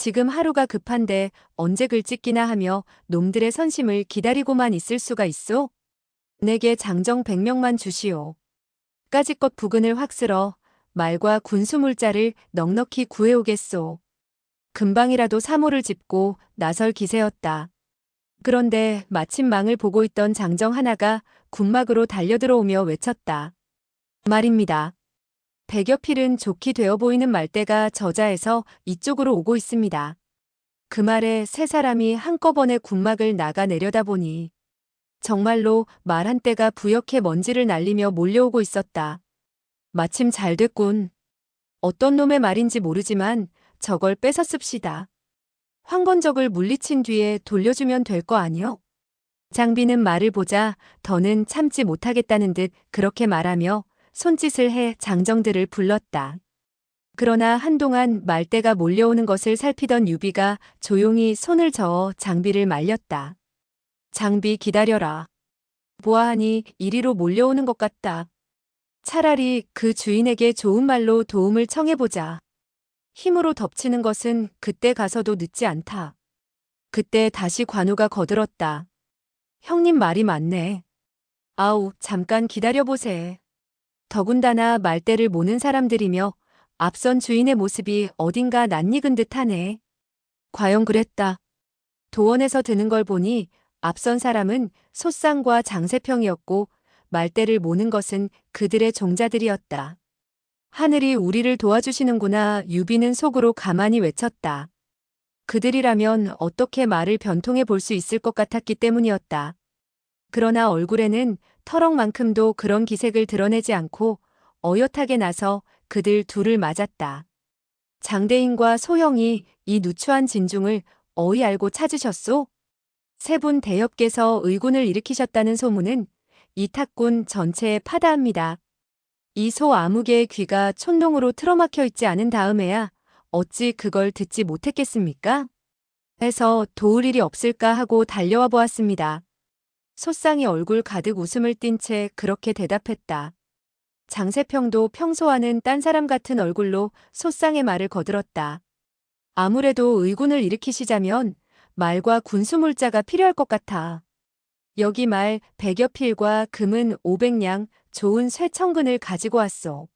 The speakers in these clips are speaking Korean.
지금 하루가 급한데 언제 글짓기나 하며 놈들의 선심을 기다리고만 있을 수가 있소? 내게 장정 100명만 주시오. 까짓것 부근을 확 쓸어 말과 군수물자를 넉넉히 구해오겠소. 금방이라도 사모를 짚고 나설 기세였다. 그런데 마침 망을 보고 있던 장정 하나가 군막으로 달려들어오며 외쳤다. 말입니다. 100여 필은 좋게 되어 보이는 말대가 저자에서 이쪽으로 오고 있습니다. 그 말에 세 사람이 한꺼번에 군막을 나가 내려다보니 정말로 말 한 떼가 부옇게 먼지를 날리며 몰려오고 있었다. 마침 잘 됐군. 어떤 놈의 말인지 모르지만 저걸 뺏어 씁시다. 황건적을 물리친 뒤에 돌려주면 될 거 아니요? 장비는 말을 보자 더는 참지 못하겠다는 듯 그렇게 말하며 손짓을 해 장정들을 불렀다. 그러나 한동안 말대가 몰려오는 것을 살피던 유비가 조용히 손을 저어 장비를 말렸다. 장비 기다려라. 보아하니 이리로 몰려오는 것 같다. 차라리 그 주인에게 좋은 말로 도움을 청해보자. 힘으로 덮치는 것은 그때 가서도 늦지 않다. 그때 다시 관우가 거들었다. 형님 말이 맞네. 아우, 잠깐 기다려보세. 더군다나 말대를 모는 사람들이며 앞선 주인의 모습이 어딘가 낯익은 듯하네. 과연 그랬다. 도원에서 드는 걸 보니 앞선 사람은 소쌍과 장세평이었고 말대를 모는 것은 그들의 종자들이었다. 하늘이 우리를 도와주시는구나. 유비는 속으로 가만히 외쳤다. 그들이라면 어떻게 말을 변통해 볼 수 있을 것 같았기 때문이었다. 그러나 얼굴에는 터럭만큼도 그런 기색을 드러내지 않고 어엿하게 나서 그들 둘을 맞았다. 장대인과 소형이 이 누추한 진중을 어이 알고 찾으셨소? 세 분 대엽께서 의군을 일으키셨다는 소문은 이 탁군 전체에 파다합니다. 이 소 아무개의 귀가 촌동으로 틀어막혀 있지 않은 다음에야 어찌 그걸 듣지 못했겠습니까? 해서 도울 일이 없을까 하고 달려와 보았습니다. 소쌍이 얼굴 가득 웃음을 띤 채 그렇게 대답했다. 장세평도 평소와는 딴 사람 같은 얼굴로 소쌍의 말을 거들었다. 아무래도 의군을 일으키시자면 말과 군수물자가 필요할 것 같아. 여기 말 100여 필과 금은 500냥 좋은 쇠청근을 가지고 왔소.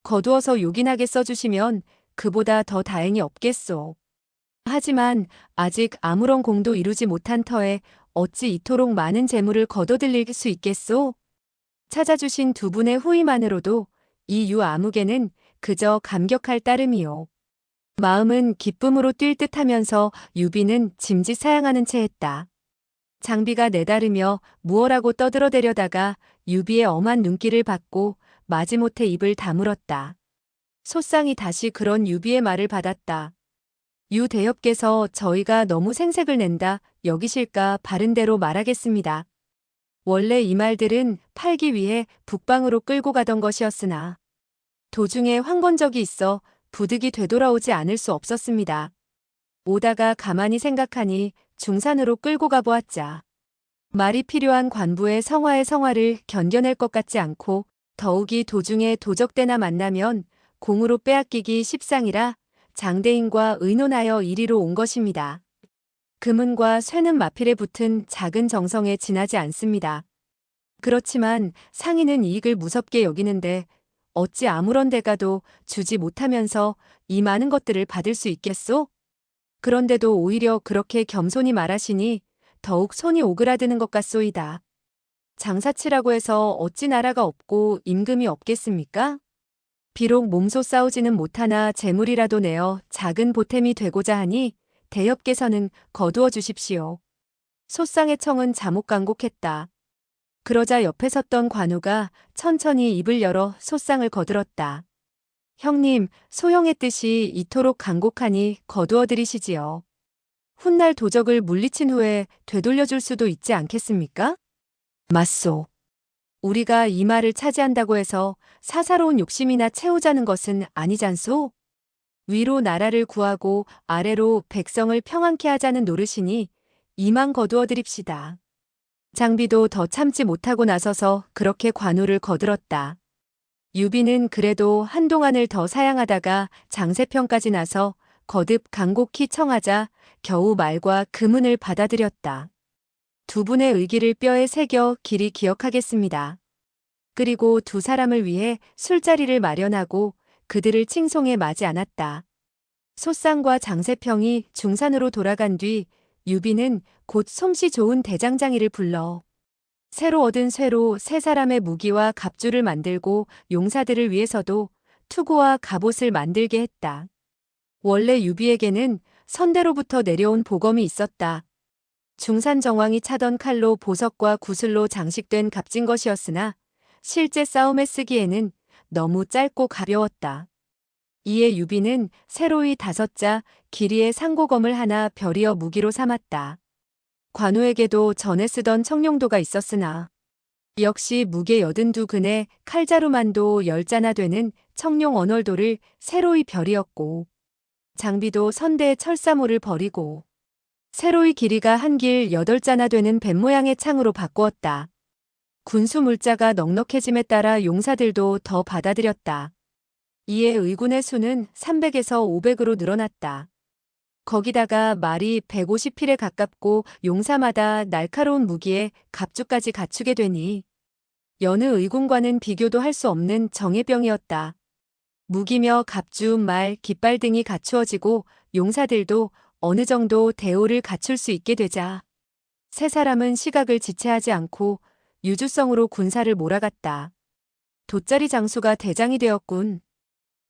거두어서 요긴하게 써주시면 그보다 더 다행이 없겠소. 하지만 아직 아무런 공도 이루지 못한 터에 어찌 이토록 많은 재물을 거둬들일 수 있겠소? 찾아주신 두 분의 후의만으로도 이 유 아무개는 그저 감격할 따름이요. 마음은 기쁨으로 뛸 듯하면서 유비는 짐짓 사양하는 채 했다. 장비가 내다르며 무어라고 떠들어대려다가 유비의 엄한 눈길을 받고 마지못해 입을 다물었다. 소쌍이 다시 그런 유비의 말을 받았다. 유 대엽께서 저희가 너무 생색을 낸다 여기실까 바른대로 말하겠습니다. 원래 이 말들은 팔기 위해 북방으로 끌고 가던 것이었으나 도중에 황건적이 있어 부득이 되돌아오지 않을 수 없었습니다. 오다가 가만히 생각하니 중산으로 끌고 가보았자 말이 필요한 관부의 성화의 성화를 견뎌낼 것 같지 않고 더욱이 도중에 도적대나 만나면 공으로 빼앗기기 십상이라 장대인과 의논하여 이리로 온 것입니다. 금은과 쇠는 마필에 붙은 작은 정성에 지나지 않습니다. 그렇지만 상인은 이익을 무섭게 여기는데 어찌 아무런 대가도 주지 못하면서 이 많은 것들을 받을 수 있겠소? 그런데도 오히려 그렇게 겸손히 말하시니 더욱 손이 오그라드는 것 같소이다. 장사치라고 해서 어찌 나라가 없고 임금이 없겠습니까? 비록 몸소 싸우지는 못하나 재물이라도 내어 작은 보탬이 되고자 하니 대엽께서는 거두어 주십시오. 소쌍의 청은 자목간곡했다. 그러자 옆에 섰던 관우가 천천히 입을 열어 소쌍을 거들었다. 형님, 소형의 뜻이 이토록 간곡하니 거두어 드리시지요. 훗날 도적을 물리친 후에 되돌려줄 수도 있지 않겠습니까? 맞소. 우리가 이 말을 차지한다고 해서 사사로운 욕심이나 채우자는 것은 아니잖소? 위로 나라를 구하고 아래로 백성을 평안케 하자는 노릇이니 이만 거두어 드립시다. 장비도 더 참지 못하고 나서서 그렇게 관우를 거들었다. 유비는 그래도 한동안을 더 사양하다가 장세평까지 나서 거듭 간곡히 청하자 겨우 말과 금은을 받아들였다. 두 분의 의기를 뼈에 새겨 길이 기억하겠습니다. 그리고 두 사람을 위해 술자리를 마련하고 그들을 칭송해 마지 않았다. 소쌍과 장세평이 중산으로 돌아간 뒤 유비는 곧 솜씨 좋은 대장장이를 불러 새로 얻은 쇠로 세 사람의 무기와 갑주를 만들고 용사들을 위해서도 투구와 갑옷을 만들게 했다. 원래 유비에게는 선대로부터 내려온 보검이 있었다. 중산 정왕이 차던 칼로 보석과 구슬로 장식된 값진 것이었으나 실제 싸움에 쓰기에는 너무 짧고 가벼웠다. 이에 유비는 새로이 5자 길이의 상고검을 하나 벼리어 무기로 삼았다. 관우에게도 전에 쓰던 청룡도가 있었으나 역시 무게 82근에 칼자루만도 10자나 되는 청룡 언월도를 새로이 벼리었고 장비도 선대 철사모를 버리고 새로이 길이가 한길 8자나 되는 뱀 모양의 창으로 바꾸었다. 군수 물자가 넉넉해짐에 따라 용사들도 더 받아들였다. 이에 의군의 수는 300에서 500으로 늘어났다. 거기다가 말이 150필에 가깝고 용사마다 날카로운 무기에 갑주까지 갖추게 되니 여느 의군과는 비교도 할 수 없는 정예병이었다. 무기며 갑주, 말, 깃발 등이 갖추어지고 용사들도 어느 정도 대우를 갖출 수 있게 되자 세 사람은 시각을 지체하지 않고 유주성으로 군사를 몰아갔다. 돗자리 장수가 대장이 되었군.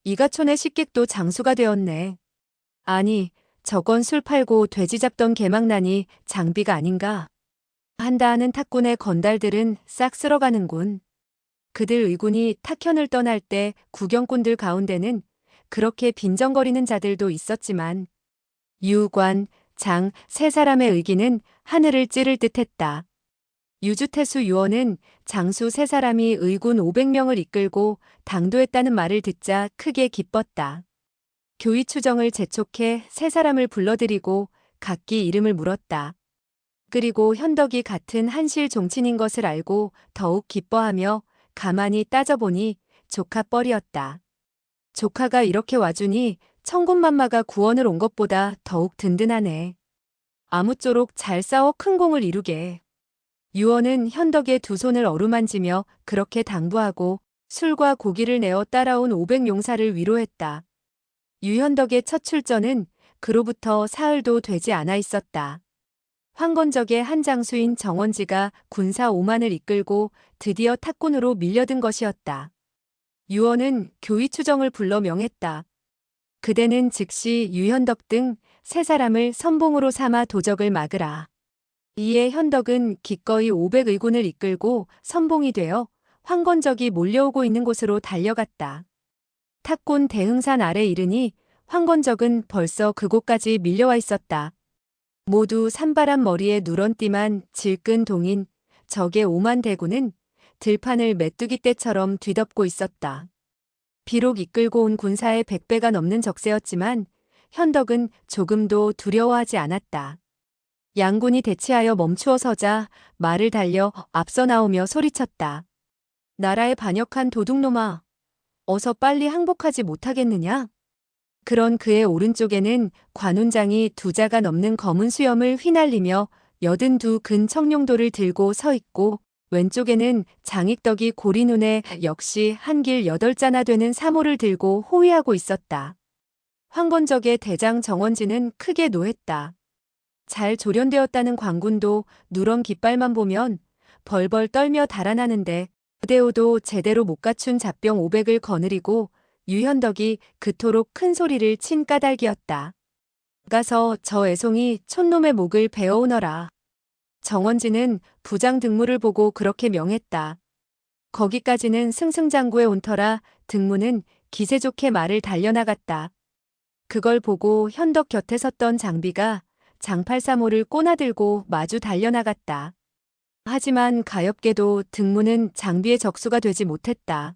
이가촌의 식객도 장수가 되었네. 아니, 저건 술 팔고 돼지 잡던 개망나니 장비가 아닌가. 한다 하는 탁군의 건달들은 싹 쓸어가는군. 그들 의군이 탁현을 떠날 때 구경꾼들 가운데는 그렇게 빈정거리는 자들도 있었지만 유, 관, 장 세 사람의 의기는 하늘을 찌를 듯했다. 유주태수 유언은 장수 세 사람이 의군 500명을 이끌고 당도했다는 말을 듣자 크게 기뻤다. 교의추정을 재촉해 세 사람을 불러들이고 각기 이름을 물었다. 그리고 현덕이 같은 한실 종친인 것을 알고 더욱 기뻐하며 가만히 따져보니 조카 뻘이었다. 조카가 이렇게 와주니 천군만마가 구원을 온 것보다 더욱 든든하네. 아무쪼록 잘 싸워 큰 공을 이루게. 유언은 현덕의 두 손을 어루만지며 그렇게 당부하고 술과 고기를 내어 따라온 500용사를 위로했다. 유현덕의 첫 출전은 그로부터 사흘도 되지 않아 있었다. 황건적의 한 장수인 정원지가 군사 5만을 이끌고 드디어 탁군으로 밀려든 것이었다. 유언은 교의추정을 불러 명했다. 그대는 즉시 유현덕 등 세 사람을 선봉으로 삼아 도적을 막으라. 이에 현덕은 기꺼이 500의군을 이끌고 선봉이 되어 황건적이 몰려오고 있는 곳으로 달려갔다. 탁군 대흥산 아래 이르니 황건적은 벌써 그곳까지 밀려와 있었다. 모두 산바람 머리에 누런띠만 질끈 동인 적의 5만 대군은 들판을 메뚜기 떼처럼 뒤덮고 있었다. 비록 이끌고 온 군사의 100배가 넘는 적세였지만 현덕은 조금도 두려워하지 않았다. 양군이 대치하여 멈추어 서자 말을 달려 앞서 나오며 소리쳤다. 나라에 반역한 도둑놈아, 어서 빨리 항복하지 못하겠느냐? 그런 그의 오른쪽에는 관운장이 2자가 넘는 검은 수염을 휘날리며 82근 청룡도를 들고 서 있고 왼쪽에는 장익덕이 고리눈에 역시 한길 8자나 되는 사모를 들고 호위하고 있었다. 황건적의 대장 정원지는 크게 노했다. 잘 조련되었다는 광군도 누런 깃발만 보면 벌벌 떨며 달아나는데 부대오도 제대로 못 갖춘 잡병 500을 거느리고 유현덕이 그토록 큰 소리를 친 까닭이었다. 가서 저 애송이 촌놈의 목을 베어오너라. 정원지는 부장 등무를 보고 그렇게 명했다. 거기까지는 승승장구에 온 터라 등무는 기세 좋게 말을 달려나갔다. 그걸 보고 현덕 곁에 섰던 장비가 장팔사모를 꼬나들고 마주 달려나갔다. 하지만 가엾게도 등무는 장비의 적수가 되지 못했다.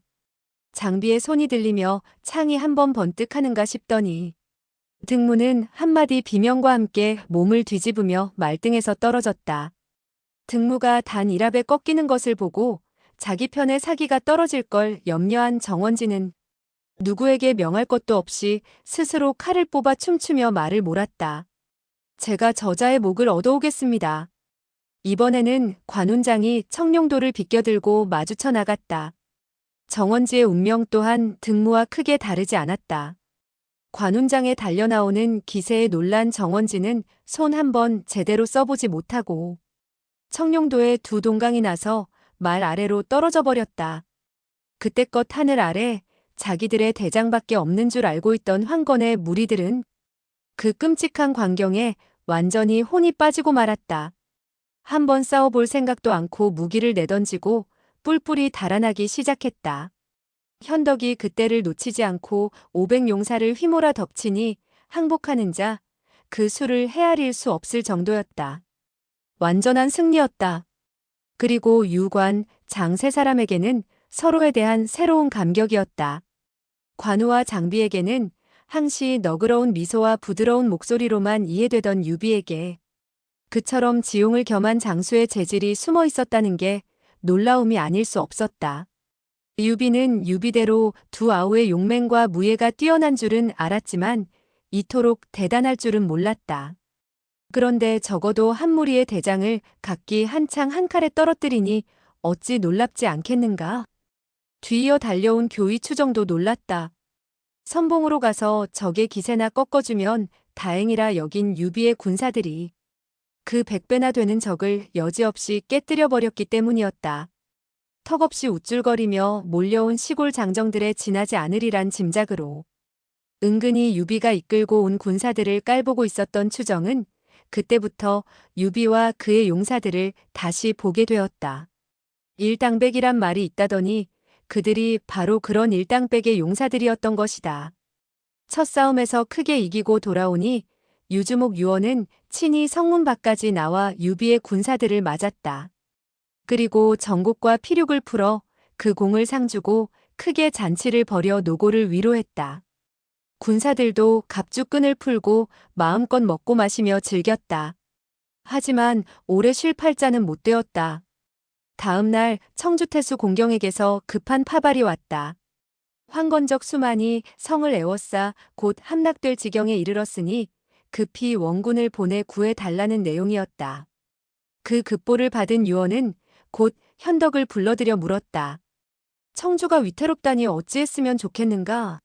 장비의 손이 들리며 창이 한번 번뜩하는가 싶더니 등무는 한마디 비명과 함께 몸을 뒤집으며 말등에서 떨어졌다. 등무가 단 1합에 꺾이는 것을 보고 자기 편의 사기가 떨어질 걸 염려한 정원지는 누구에게 명할 것도 없이 스스로 칼을 뽑아 춤추며 말을 몰았다. 제가 저자의 목을 얻어오겠습니다. 이번에는 관훈장이 청룡도를 비껴들고 마주쳐 나갔다. 정원지의 운명 또한 등무와 크게 다르지 않았다. 관훈장에 달려나오는 기세에 놀란 정원지는 손 한 번 제대로 써보지 못하고 청룡도에 두 동강이 나서 말 아래로 떨어져 버렸다. 그때껏 하늘 아래 자기들의 대장밖에 없는 줄 알고 있던 황건의 무리들은 그 끔찍한 광경에 완전히 혼이 빠지고 말았다. 한번 싸워볼 생각도 않고 무기를 내던지고 뿔뿔이 달아나기 시작했다. 현덕이 그때를 놓치지 않고 500용사를 휘몰아 덮치니 항복하는 자, 그 수를 헤아릴 수 없을 정도였다. 완전한 승리였다. 그리고 유관, 장 세 사람에게는 서로에 대한 새로운 감격이었다. 관우와 장비에게는 항시 너그러운 미소와 부드러운 목소리로만 이해되던 유비에게 그처럼 지용을 겸한 장수의 재질이 숨어 있었다는 게 놀라움이 아닐 수 없었다. 유비는 유비대로 두 아우의 용맹과 무예가 뛰어난 줄은 알았지만 이토록 대단할 줄은 몰랐다. 그런데 적어도 한 무리의 대장을 각기 한창 한 칼에 떨어뜨리니 어찌 놀랍지 않겠는가? 뒤이어 달려온 교의 추정도 놀랐다. 선봉으로 가서 적의 기세나 꺾어주면 다행이라 여긴 유비의 군사들이 그 100배나 되는 적을 여지없이 깨뜨려 버렸기 때문이었다. 턱없이 우쭐거리며 몰려온 시골 장정들에 지나지 않으리란 짐작으로 은근히 유비가 이끌고 온 군사들을 깔보고 있었던 추정은 그때부터 유비와 그의 용사들을 다시 보게 되었다. 일당백이란 말이 있다더니 그들이 바로 그런 일당백의 용사들이었던 것이다. 첫 싸움에서 크게 이기고 돌아오니 유주목 유언은 친히 성문 밖까지 나와 유비의 군사들을 맞았다. 그리고 정곡과 피륙을 풀어 그 공을 상주고 크게 잔치를 벌여 노고를 위로했다. 군사들도 갑주끈을 풀고 마음껏 먹고 마시며 즐겼다. 하지만 오래 쉴 팔자는 못 되었다. 다음 날 청주태수 공경에게서 급한 파발이 왔다. 황건적 수만이 성을 에워싸 곧 함락될 지경에 이르렀으니 급히 원군을 보내 구해 달라는 내용이었다. 그 급보를 받은 유언은 곧 현덕을 불러들여 물었다. 청주가 위태롭다니 어찌했으면 좋겠는가?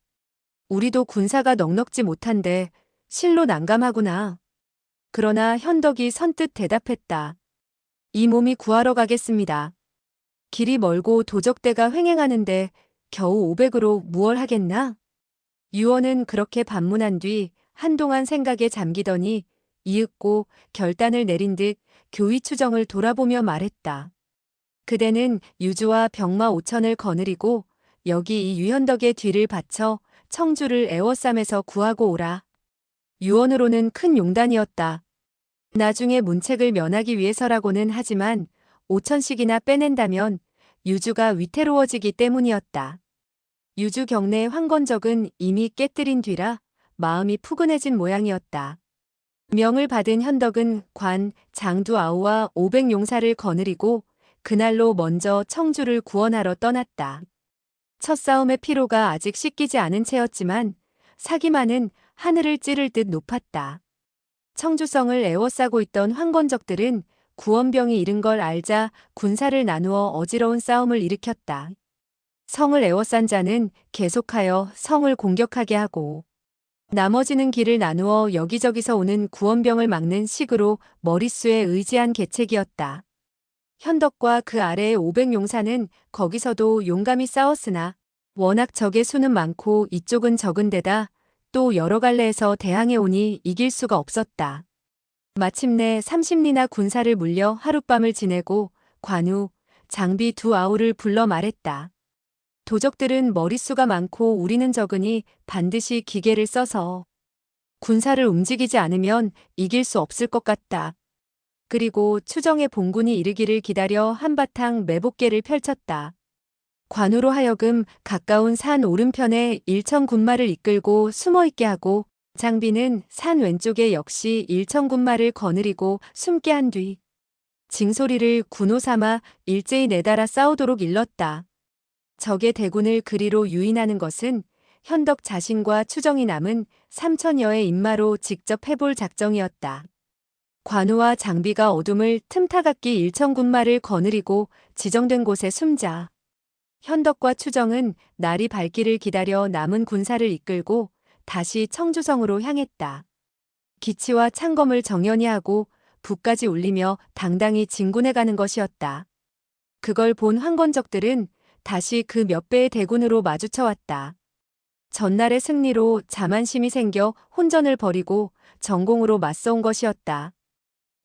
우리도 군사가 넉넉지 못한데 실로 난감하구나. 그러나 현덕이 선뜻 대답했다. 이 몸이 구하러 가겠습니다. 길이 멀고 도적대가 횡행하는데 겨우 500으로 무얼 하겠나? 유언은 그렇게 반문한 뒤 한동안 생각에 잠기더니 이윽고 결단을 내린 듯 교의 추정을 돌아보며 말했다. 그대는 유주와 병마 5천을 거느리고 여기 이 유현덕의 뒤를 받쳐 청주를 에워싸매서 구하고 오라. 유언으로는 큰 용단이었다. 나중에 문책을 면하기 위해서라고는 하지만 5천씩이나 빼낸다면 유주가 위태로워지기 때문이었다. 유주 경내 황건적은 이미 깨뜨린 뒤라 마음이 푸근해진 모양이었다. 명을 받은 현덕은 관, 장두 아우와 500용사를 거느리고 그날로 먼저 청주를 구원하러 떠났다. 첫 싸움의 피로가 아직 씻기지 않은 채였지만 사기만은 하늘을 찌를 듯 높았다. 청주성을 에워싸고 있던 황건적들은 구원병이 이른 걸 알자 군사를 나누어 어지러운 싸움을 일으켰다. 성을 에워싼 자는 계속하여 성을 공격하게 하고 나머지는 길을 나누어 여기저기서 오는 구원병을 막는 식으로 머릿수에 의지한 계책이었다. 현덕과 그 아래의 500용사는 거기서도 용감히 싸웠으나 워낙 적의 수는 많고 이쪽은 적은 데다 또 여러 갈래에서 대항해 오니 이길 수가 없었다. 마침내 30리나 군사를 물려 하룻밤을 지내고 관우, 장비 두 아우를 불러 말했다. 도적들은 머릿수가 많고 우리는 적으니 반드시 기계를 써서 군사를 움직이지 않으면 이길 수 없을 것 같다. 그리고 추정의 봉군이 이르기를 기다려 한바탕 매복계를 펼쳤다. 관우로 하여금 가까운 산 오른편에 일천군마를 이끌고 숨어있게 하고 장비는 산 왼쪽에 역시 일천군마를 거느리고 숨게 한 뒤 징소리를 군호 삼아 일제히 내달아 싸우도록 일렀다. 적의 대군을 그리로 유인하는 것은 현덕 자신과 추정이 남은 3천여의 인마로 직접 해볼 작정이었다. 관우와 장비가 어둠을 틈타갑기 일천군마를 거느리고 지정된 곳에 숨자. 현덕과 추정은 날이 밝기를 기다려 남은 군사를 이끌고 다시 청주성으로 향했다. 기치와 창검을 정연히 하고 북까지 울리며 당당히 진군해 가는 것이었다. 그걸 본 황건적들은 다시 그 몇 배의 대군으로 마주쳐왔다. 전날의 승리로 자만심이 생겨 혼전을 벌이고 전공으로 맞서온 것이었다.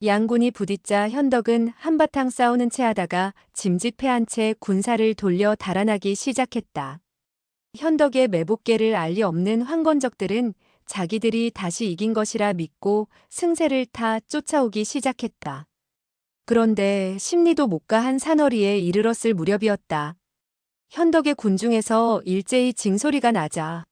양군이 부딪자 현덕은 한바탕 싸우는 채 하다가 짐짓패한 채 군사를 돌려 달아나기 시작했다. 현덕의 매복계를 알리 없는 황건적들은 자기들이 다시 이긴 것이라 믿고 승세를 타 쫓아오기 시작했다. 그런데 십리도 못 가 한 산허리에 이르렀을 무렵이었다. 현덕의 군중에서 일제히 징소리가 나자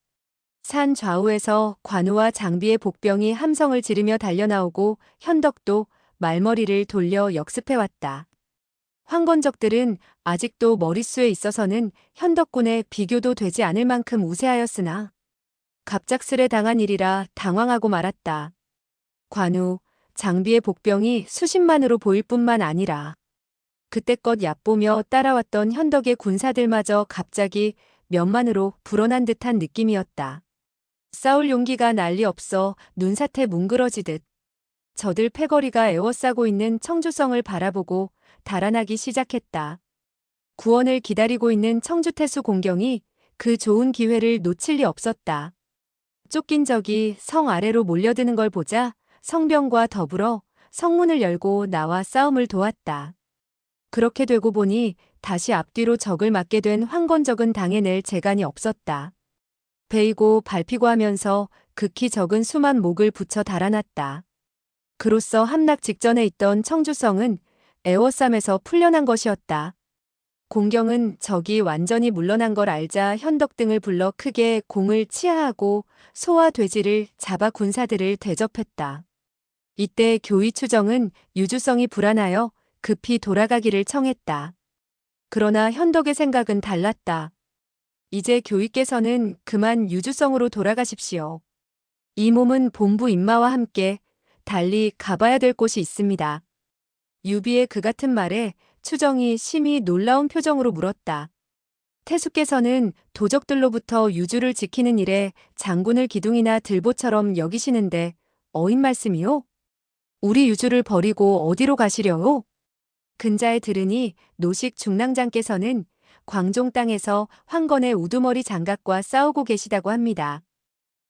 산 좌우에서 관우와 장비의 복병이 함성을 지르며 달려나오고 현덕도 말머리를 돌려 역습해왔다. 황건적들은 아직도 머릿수에 있어서는 현덕군의 비교도 되지 않을 만큼 우세하였으나 갑작스레 당한 일이라 당황하고 말았다. 관우, 장비의 복병이 수십만으로 보일 뿐만 아니라 그때껏 얕보며 따라왔던 현덕의 군사들마저 갑자기 몇만으로 불어난 듯한 느낌이었다. 싸울 용기가 난리 없어 눈사태 뭉그러지듯 저들 패거리가 에워싸고 있는 청주성을 바라보고 달아나기 시작했다. 구원을 기다리고 있는 청주태수 공경이 그 좋은 기회를 놓칠 리 없었다. 쫓긴 적이 성 아래로 몰려드는 걸 보자 성병과 더불어 성문을 열고 나와 싸움을 도왔다. 그렇게 되고 보니 다시 앞뒤로 적을 맞게 된 황건적은 당해낼 재간이 없었다. 베이고 밟히고 하면서 극히 적은 수만 목을 붙여 달아났다. 그로써 함락 직전에 있던 청주성은 에워쌈에서 풀려난 것이었다. 공경은 적이 완전히 물러난 걸 알자 현덕 등을 불러 크게 공을 치하하고 소와 돼지를 잡아 군사들을 대접했다. 이때 교의추정은 유주성이 불안하여 급히 돌아가기를 청했다. 그러나 현덕의 생각은 달랐다. 이제 교의께서는 그만 유주성으로 돌아가십시오. 이 몸은 본부 인마와 함께 달리 가봐야 될 곳이 있습니다. 유비의 그 같은 말에 추정이 심히 놀라운 표정으로 물었다. 태수께서는 도적들로부터 유주를 지키는 일에 장군을 기둥이나 들보처럼 여기시는데 어인 말씀이요? 우리 유주를 버리고 어디로 가시려요? 근자에 들으니 노식 중랑장께서는 광종 땅에서 황건의 우두머리 장갑과 싸우고 계시다고 합니다.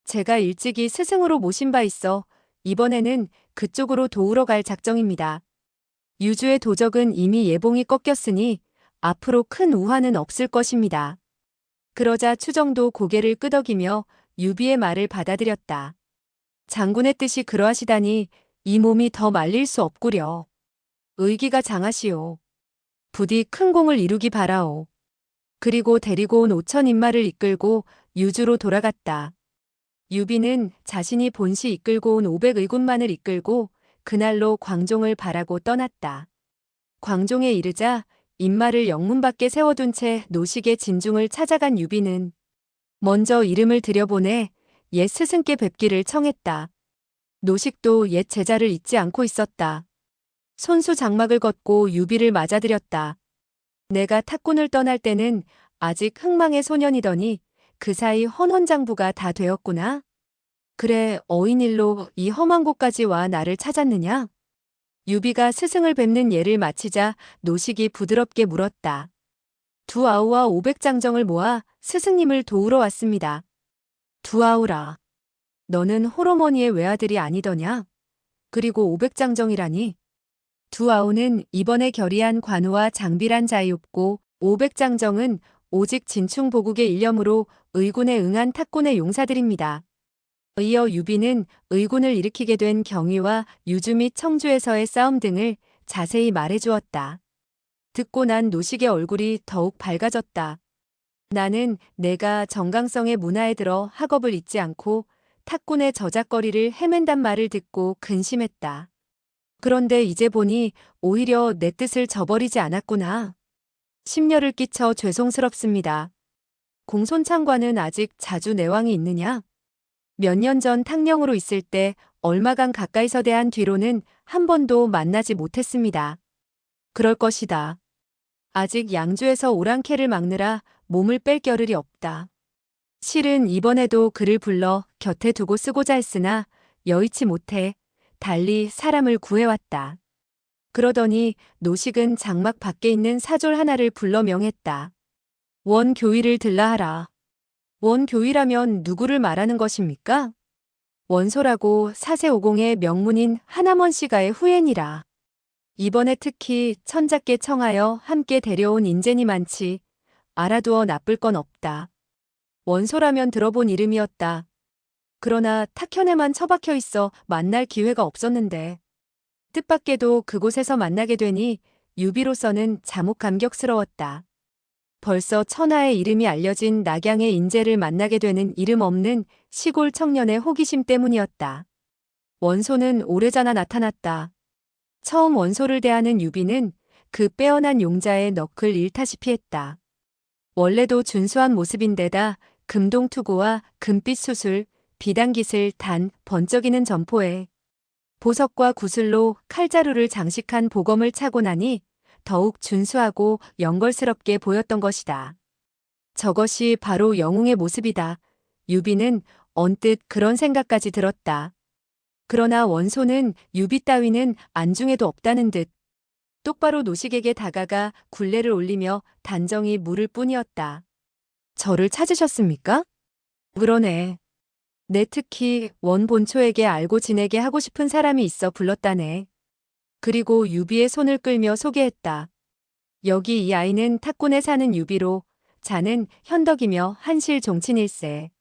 제가 일찍이 스승으로 모신 바 있어 이번에는 그쪽으로 도우러 갈 작정입니다. 유주의 도적은 이미 예봉이 꺾였으니 앞으로 큰 우환은 없을 것입니다. 그러자 추정도 고개를 끄덕이며 유비의 말을 받아들였다. 장군의 뜻이 그러하시다니 이 몸이 더 말릴 수 없구려. 의기가 장하시오. 부디 큰 공을 이루기 바라오. 그리고 데리고 온 5천 인마를 이끌고 유주로 돌아갔다. 유비는 자신이 본시 이끌고 온 500의군만을 이끌고 그날로 광종을 바라고 떠났다. 광종에 이르자 인마를 영문 밖에 세워둔 채 노식의 진중을 찾아간 유비는 먼저 이름을 들여보내 옛 스승께 뵙기를 청했다. 노식도 옛 제자를 잊지 않고 있었다. 손수 장막을 걷고 유비를 맞아들였다. 내가 탁군을 떠날 때는 아직 흥망의 소년이더니 그 사이 헌헌장부가 다 되었구나. 그래, 어인일로 이 험한 곳까지 와 나를 찾았느냐? 유비가 스승을 뵙는 예를 마치자 노식이 부드럽게 물었다. 두 아우와 500장정을 모아 스승님을 도우러 왔습니다. 두 아우라. 너는 호로머니의 외아들이 아니더냐? 그리고 500장정이라니? 두 아우는 이번에 결의한 관우와 장비란 자이옵고 500장정은 오직 진충보국의 일념으로 의군에 응한 탁군의 용사들입니다. 이어 유비는 의군을 일으키게 된 경위와 유주 및 청주에서의 싸움 등을 자세히 말해주었다. 듣고 난 노식의 얼굴이 더욱 밝아졌다. 나는 내가 정강성의 문화에 들어 학업을 잊지 않고 탁군의 저작거리를 헤맨단 말을 듣고 근심했다. 그런데 이제 보니 오히려 내 뜻을 저버리지 않았구나. 심려를 끼쳐 죄송스럽습니다. 공손창과는 아직 자주 내왕이 있느냐? 몇 년 전 탕령으로 있을 때 얼마간 가까이서 대한 뒤로는 한 번도 만나지 못했습니다. 그럴 것이다. 아직 양주에서 오랑캐를 막느라 몸을 뺄 겨를이 없다. 실은 이번에도 그를 불러 곁에 두고 쓰고자 했으나 여의치 못해 달리 사람을 구해왔다. 그러더니 노식은 장막 밖에 있는 사졸 하나를 불러 명했다. 원교위를 들라 하라. 원교위라면 누구를 말하는 것입니까? 원소라고 사세오공의 명문인 하남원 씨가의 후예니라. 이번에 특히 천자께 청하여 함께 데려온 인재니 많지 알아두어 나쁠 건 없다. 원소라면 들어본 이름이었다. 그러나 탁현에만 처박혀 있어 만날 기회가 없었는데 뜻밖에도 그곳에서 만나게 되니 유비로서는 자목 감격스러웠다. 벌써 천하의 이름이 알려진 낙양의 인재를 만나게 되는 이름 없는 시골 청년의 호기심 때문이었다. 원소는 오래전에 나타났다. 처음 원소를 대하는 유비는 그 빼어난 용자의 넋을 잃다시피 했다. 원래도 준수한 모습인데다 금동투구와 금빛 수술, 비단깃을 단 번쩍이는 점포에 보석과 구슬로 칼자루를 장식한 보검을 차고 나니 더욱 준수하고 영걸스럽게 보였던 것이다. 저것이 바로 영웅의 모습이다. 유비는 언뜻 그런 생각까지 들었다. 그러나 원소는 유비 따위는 안중에도 없다는 듯 똑바로 노식에게 다가가 굴레를 올리며 단정히 물을 뿐이었다. 저를 찾으셨습니까? 그러네. 내 특히 원 본초에게 알고 지내게 하고 싶은 사람이 있어 불렀다네. 그리고 유비의 손을 끌며 소개했다. 여기 이 아이는 탁군에 사는 유비로 자는 현덕이며 한실 종친일세.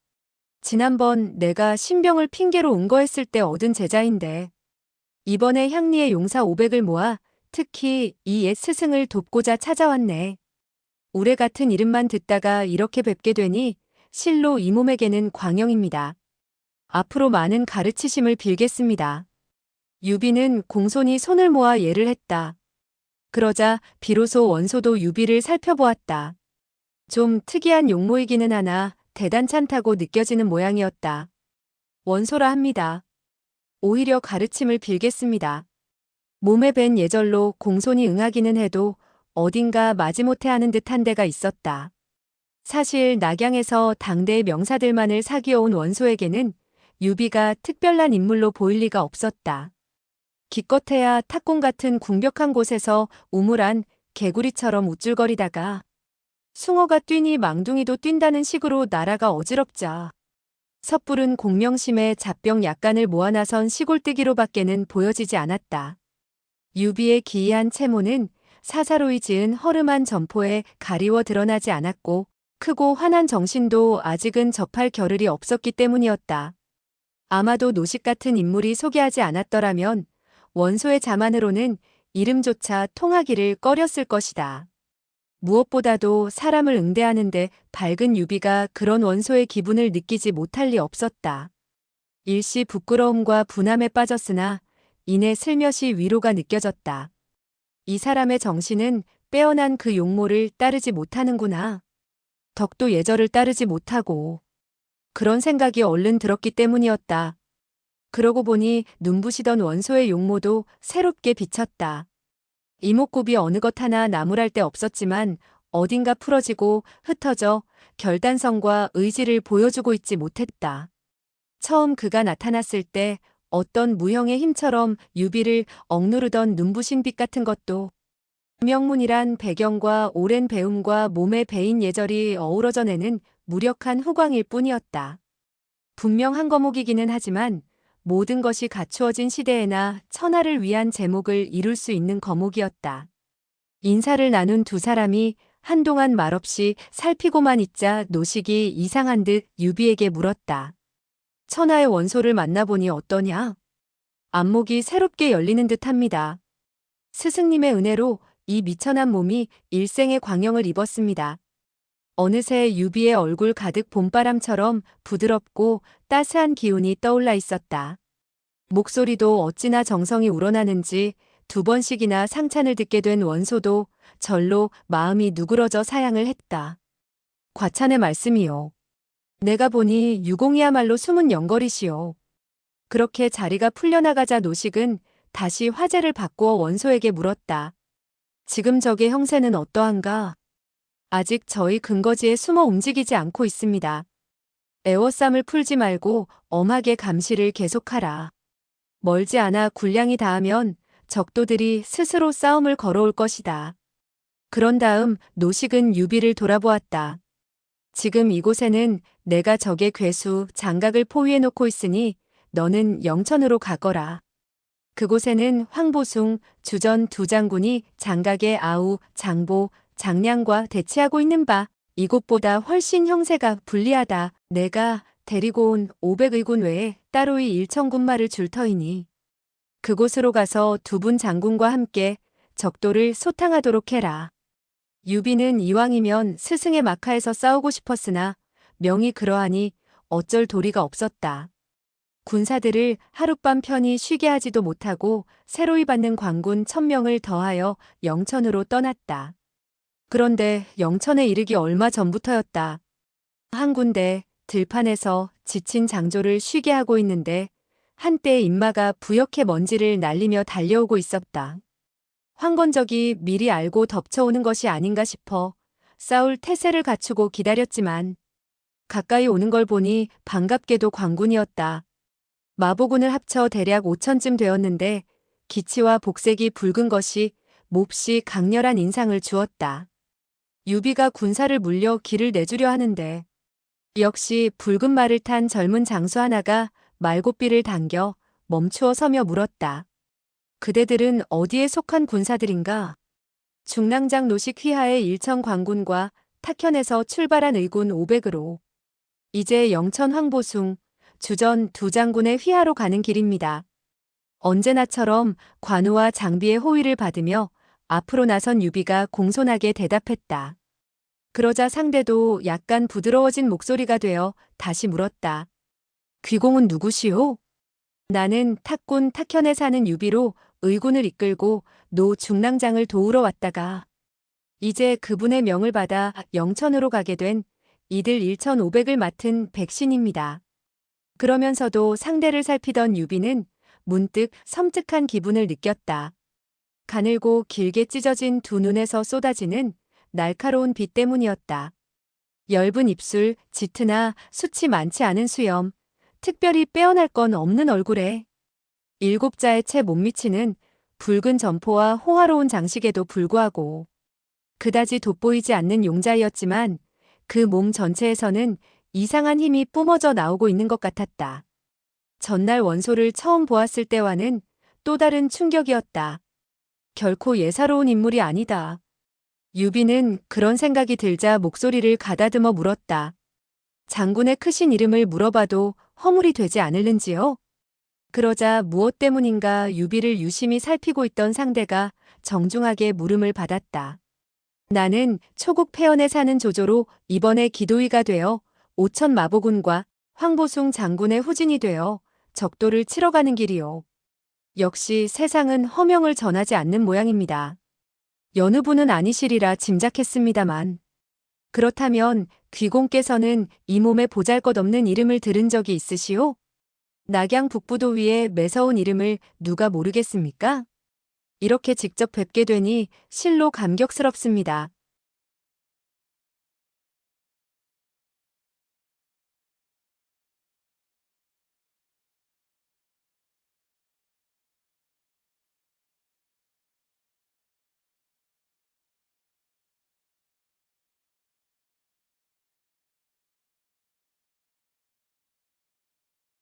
지난번 내가 신병을 핑계로 은거했을 때 얻은 제자인데 이번에 향리의 용사 500을 모아 특히 이 옛 스승을 돕고자 찾아왔네. 우레 같은 이름만 듣다가 이렇게 뵙게 되니 실로 이 몸에게는 광영입니다. 앞으로 많은 가르치심을 빌겠습니다. 유비는 공손히 손을 모아 예를 했다. 그러자 비로소 원소도 유비를 살펴보았다. 좀 특이한 용모이기는 하나 대단찮다고 느껴지는 모양이었다. 원소라 합니다. 오히려 가르침을 빌겠습니다. 몸에 밴 예절로 공손히 응하기는 해도 어딘가 마지못해 하는 듯한 데가 있었다. 사실 낙양에서 당대의 명사들만을 사귀어온 원소에게는 유비가 특별한 인물로 보일 리가 없었다. 기껏해야 탁궁 같은 궁벽한 곳에서 우물안 개구리처럼 우쭐거리다가 숭어가 뛰니 망둥이도 뛴다는 식으로 나라가 어지럽자 섣부른 공명심에 잡병 약간을 모아 나선 시골뜨기로밖에는 보여지지 않았다. 유비의 기이한 체모는 사사로이 지은 허름한 점포에 가리워 드러나지 않았고 크고 환한 정신도 아직은 접할 겨를이 없었기 때문이었다. 아마도 노식 같은 인물이 소개하지 않았더라면 원소의 자만으로는 이름조차 통하기를 꺼렸을 것이다. 무엇보다도 사람을 응대하는데 밝은 유비가 그런 원소의 기분을 느끼지 못할 리 없었다. 일시 부끄러움과 분함에 빠졌으나 이내 슬며시 위로가 느껴졌다. 이 사람의 정신은 빼어난 그 용모를 따르지 못하는구나. 덕도 예절을 따르지 못하고 그런 생각이 얼른 들었기 때문이었다. 그러고 보니 눈부시던 원소의 용모도 새롭게 비쳤다. 이목구비 어느 것 하나 나무랄 데 없었지만 어딘가 풀어지고 흩어져 결단성과 의지를 보여주고 있지 못했다. 처음 그가 나타났을 때 어떤 무형의 힘처럼 유비를 억누르던 눈부신 빛 같은 것도 명문이란 배경과 오랜 배움과 몸에 배인 예절이 어우러져 내는 무력한 후광일 뿐이었다. 분명 한 거목이기는 하지만 모든 것이 갖추어진 시대에나 천하를 위한 제목을 이룰 수 있는 거목이었다. 인사를 나눈 두 사람이 한동안 말없이 살피고만 있자 노식이 이상한 듯 유비에게 물었다. 천하의 원소를 만나보니 어떠냐? 안목이 새롭게 열리는 듯합니다. 스승님의 은혜로 이 미천한 몸이 일생의 광영을 입었습니다. 어느새 유비의 얼굴 가득 봄바람처럼 부드럽고 따스한 기운이 떠올라 있었다. 목소리도 어찌나 정성이 우러나는지 두 번씩이나 상찬을 듣게 된 원소도 절로 마음이 누그러져 사양을 했다. 과찬의 말씀이요. 내가 보니 유공이야말로 숨은 영걸이시오. 그렇게 자리가 풀려나가자 노식은 다시 화제를 바꾸어 원소에게 물었다. 지금 적의 형세는 어떠한가? 아직 저희 근거지에 숨어 움직이지 않고 있습니다. 애워쌈을 풀지 말고 엄하게 감시를 계속하라. 멀지 않아 군량이 닿으면 적도들이 스스로 싸움을 걸어올 것이다. 그런 다음 노식은 유비를 돌아보았다. 지금 이곳에는 내가 적의 괴수, 장각을 포위해 놓고 있으니 너는 영천으로 가거라. 그곳에는 황보숭, 주전 두 장군이 장각의 아우, 장보, 장량과 대치하고 있는 바 이곳보다 훨씬 형세가 불리하다. 내가 데리고 온 500의군 외에 따로이 1,000군마를 줄 터이니 그곳으로 가서 두 분 장군과 함께 적도를 소탕하도록 해라. 유비는 이왕이면 스승의 막하에서 싸우고 싶었으나 명이 그러하니 어쩔 도리가 없었다. 군사들을 하룻밤 편히 쉬게 하지도 못하고 새로이 받는 관군 1,000명을 더하여 영천으로 떠났다. 그런데 영천에 이르기 얼마 전부터였다. 한 군데 들판에서 지친 장조를 쉬게 하고 있는데 한때 인마가 부옇게 먼지를 날리며 달려오고 있었다. 황건적이 미리 알고 덮쳐오는 것이 아닌가 싶어 싸울 태세를 갖추고 기다렸지만 가까이 오는 걸 보니 반갑게도 관군이었다. 마보군을 합쳐 대략 5천쯤 되었는데 기치와 복색이 붉은 것이 몹시 강렬한 인상을 주었다. 유비가 군사를 물려 길을 내주려 하는데 역시 붉은 말을 탄 젊은 장수 하나가 말고삐를 당겨 멈추어 서며 물었다. 그대들은 어디에 속한 군사들인가? 중랑장 노식 휘하의 일천 관군과 탁현에서 출발한 의군 500으로 이제 영천 황보숭, 주전 두 장군의 휘하로 가는 길입니다. 언제나처럼 관우와 장비의 호위를 받으며 앞으로 나선 유비가 공손하게 대답했다. 그러자 상대도 약간 부드러워진 목소리가 되어 다시 물었다. 귀공은 누구시오? 나는 탁군 탁현에 사는 유비로 의군을 이끌고 노 중랑장을 도우러 왔다가 이제 그분의 명을 받아 영천으로 가게 된 이들 1,500을 맡은 백신입니다. 그러면서도 상대를 살피던 유비는 문득 섬뜩한 기분을 느꼈다. 가늘고 길게 찢어진 두 눈에서 쏟아지는 날카로운 빛 때문이었다. 엷은 입술, 짙으나 숱이 많지 않은 수염, 특별히 빼어날 건 없는 얼굴에 일곱자의 채 못 미치는 붉은 점포와 호화로운 장식에도 불구하고 그다지 돋보이지 않는 용자이었지만 그 몸 전체에서는 이상한 힘이 뿜어져 나오고 있는 것 같았다. 전날 원소를 처음 보았을 때와는 또 다른 충격이었다. 결코 예사로운 인물이 아니다. 유비는 그런 생각이 들자 목소리를 가다듬어 물었다. 장군의 크신 이름을 물어봐도 허물이 되지 않을는지요? 그러자 무엇 때문인가 유비를 유심히 살피고 있던 상대가 정중하게 물음을 받았다. 나는 초국 폐연에 사는 조조로 이번에 기도의가 되어 5천 마보군과 황보숭 장군의 후진이 되어 적도를 치러 가는 길이요. 역시 세상은 허명을 전하지 않는 모양입니다. 여느 분은 아니시리라 짐작했습니다만. 그렇다면 귀공께서는 이 몸에 보잘것없는 이름을 들은 적이 있으시오? 낙양 북부도 위에 매서운 이름을 누가 모르겠습니까? 이렇게 직접 뵙게 되니 실로 감격스럽습니다.